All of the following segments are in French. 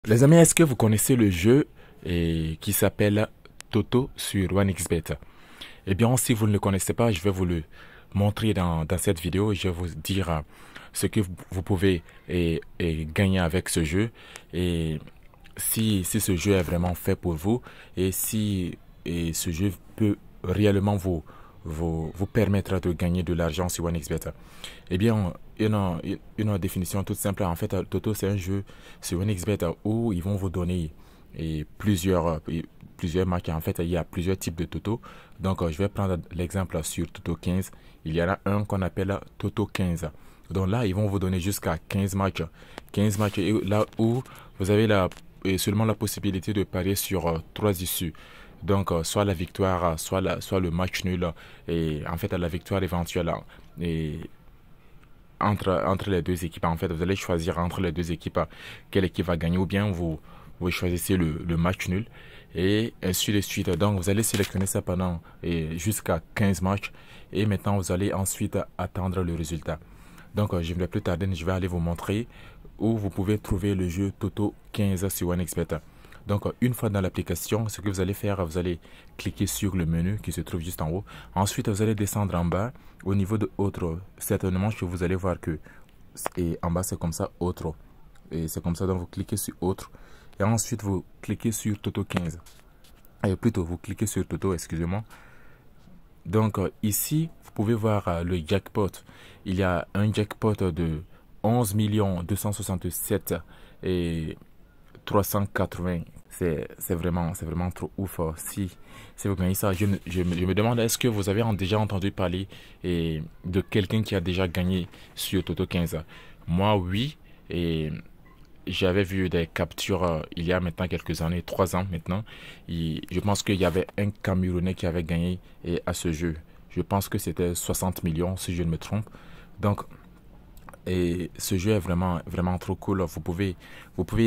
Les amis, est-ce que vous connaissez le jeu qui s'appelle Toto sur OneXBet? Eh bien, si vous ne le connaissez pas, je vais vous le montrer dans cette vidéo. Je vais vous dire ce que vous pouvez gagner avec ce jeu et si ce jeu est vraiment fait pour vous et si ce jeu peut réellement vous permettre de gagner de l'argent sur OneXBet. Eh bien, une définition toute simple. En fait, Toto, c'est un jeu sur OneXBet où ils vont vous donner plusieurs marques. En fait, il y a plusieurs types de Toto. Donc, je vais prendre l'exemple sur Toto 15. Il y en a un qu'on appelle Toto 15. Donc là, ils vont vous donner jusqu'à 15 matchs. 15 matchs, et là où vous avez seulement la possibilité de parier sur trois issues. Donc, soit la victoire, soit le match nul, et en fait, la victoire éventuelle. Et entre les deux équipes, en fait, vous allez choisir entre les deux équipes quelle équipe va gagner, ou bien vous choisissez le match nul, et ainsi de suite. Donc, vous allez sélectionner ça pendant jusqu'à 15 matchs, et maintenant, vous allez ensuite attendre le résultat. Donc, je ne vais plus tarder, je vais aller vous montrer où vous pouvez trouver le jeu Toto 15 sur OneXBet. Donc, une fois dans l'application, ce que vous allez faire, vous allez cliquer sur le menu qui se trouve juste en haut. Ensuite, vous allez descendre en bas. Au niveau de autre, certainement, vous allez voir que en bas, c'est comme ça, autre. Et c'est comme ça, donc vous cliquez sur autre. Et ensuite, vous cliquez sur Toto 15. Et plutôt, vous cliquez sur Toto, excusez-moi. Donc, ici, vous pouvez voir le jackpot. Il y a un jackpot de 11 267 et 380. C'est vraiment trop ouf. Si vous gagnez ça, je me demande, est-ce que vous avez déjà entendu parler de quelqu'un qui a déjà gagné sur Toto 15? Moi, oui. Et j'avais vu des captures il y a maintenant quelques années, 3 ans maintenant. Je pense qu'il y avait un Camerounais qui avait gagné à ce jeu. Je pense que c'était 60 millions, si je ne me trompe. Donc, et ce jeu est vraiment trop cool. Vous pouvez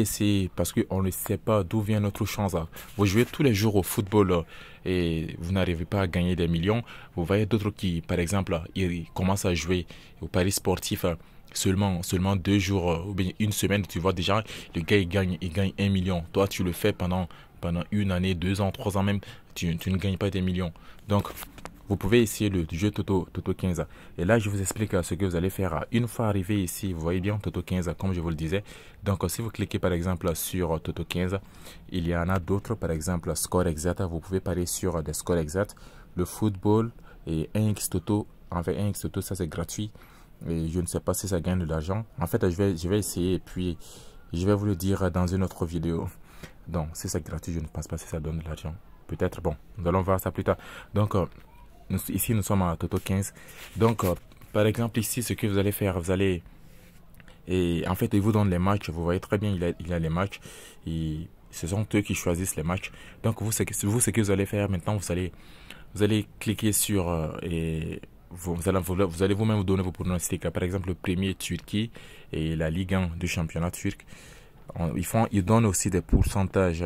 essayer parce qu'on ne sait pas d'où vient notre chance. Vous jouez tous les jours au football et vous n'arrivez pas à gagner des millions. Vous voyez d'autres qui, par exemple, ils commencent à jouer au paris sportif seulement 2 jours ou bien une semaine. Tu vois déjà, le gars il gagne 1 million. Toi, tu le fais pendant une année, 2 ans, 3 ans même. Tu ne gagnes pas des millions. Donc, vous pouvez essayer le jeu Toto 15. Et là, je vous explique ce que vous allez faire. Une fois arrivé ici, vous voyez bien Toto 15, comme je vous le disais. Donc, si vous cliquez par exemple sur Toto 15, il y en a d'autres, par exemple score exact. Vous pouvez parier sur des scores exacts. Le football et 1x Toto. En fait, 1x Toto, ça c'est gratuit. Et je ne sais pas si ça gagne de l'argent. En fait, je vais essayer et puis je vais vous le dire dans une autre vidéo. Donc, si c'est gratuit, je ne pense pas si ça donne de l'argent. Peut-être, bon, nous allons voir ça plus tard. Donc, ici, nous sommes à Toto 15. Donc, par exemple, ici, ce que vous allez faire, vous allez... Et en fait, il vous donne les matchs. Vous voyez très bien, il a les matchs. Et ce sont eux qui choisissent les matchs. Donc, ce que vous allez faire maintenant, vous allez cliquer sur... et vous allez vous-même vous donner vos pronostics. Par exemple, le premier Turquie et la Ligue 1 du championnat turc. Ils donnent aussi des pourcentages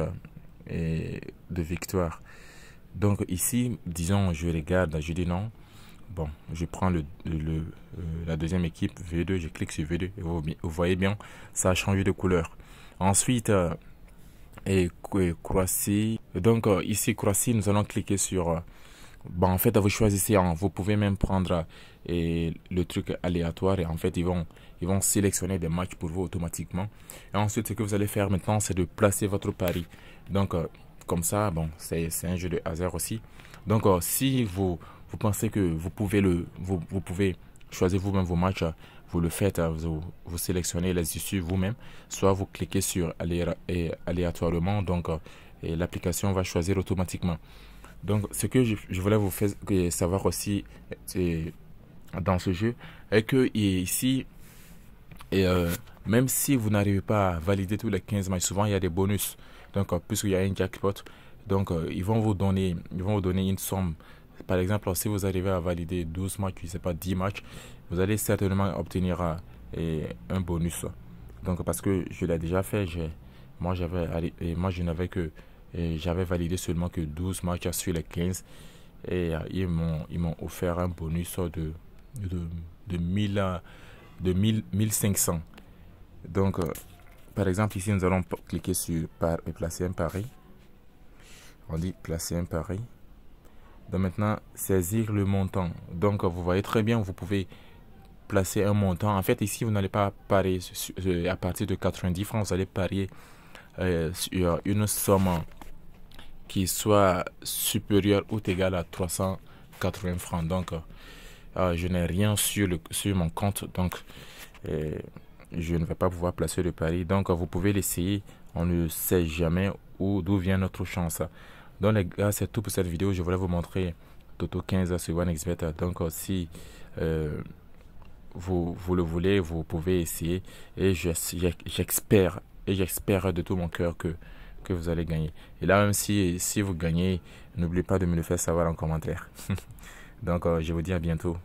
de victoire. Donc ici, disons, je regarde, je dis non. Bon, je prends la deuxième équipe, V2, je clique sur V2. Et vous voyez bien, ça a changé de couleur. Ensuite, Croatie. Donc ici, Croatie, nous allons cliquer sur... bon, en fait, vous choisissez, vous pouvez même prendre le truc aléatoire. Et en fait, ils vont sélectionner des matchs pour vous automatiquement. Et ensuite, ce que vous allez faire maintenant, c'est de placer votre pari. Donc, comme ça, bon, c'est un jeu de hasard aussi. Donc, si vous pensez que vous pouvez choisir vous-même vos matchs, vous le faites, vous sélectionnez les issues vous-même, soit vous cliquez sur aléatoirement, donc et l'application va choisir automatiquement. Donc, ce que je voulais vous faire savoir aussi dans ce jeu est que ici, même si vous n'arrivez pas à valider tous les 15 matchs, souvent il y a des bonus. Donc, puisqu'il y a un jackpot, donc ils vont vous donner une somme. Par exemple, si vous arrivez à valider 12 matchs, je ne sais pas, 10 matchs, vous allez certainement obtenir un bonus. Donc, parce que je l'ai déjà fait, moi je n'avais que j'avais validé seulement que 12 matchs sur les 15 et ils m'ont offert un bonus de 1000 1500. Donc, par exemple, ici, nous allons cliquer sur placer un pari. On dit placer un pari. Donc maintenant, saisir le montant. Donc vous voyez très bien, vous pouvez placer un montant. En fait, ici, vous n'allez pas parier à partir de 90 francs. Vous allez parier sur une somme qui soit supérieure ou égale à 380 francs. Donc, je n'ai rien sur mon compte. Donc, je ne vais pas pouvoir placer le pari. Donc, vous pouvez l'essayer. On ne sait jamais d'où vient notre chance. Donc, les gars, c'est tout pour cette vidéo. Je voulais vous montrer Toto 15 sur OneXBet. Donc, si vous le voulez, vous pouvez essayer. Et j'espère de tout mon cœur que vous allez gagner. Et là, même si vous gagnez, n'oubliez pas de me le faire savoir en commentaire. Donc, je vous dis à bientôt.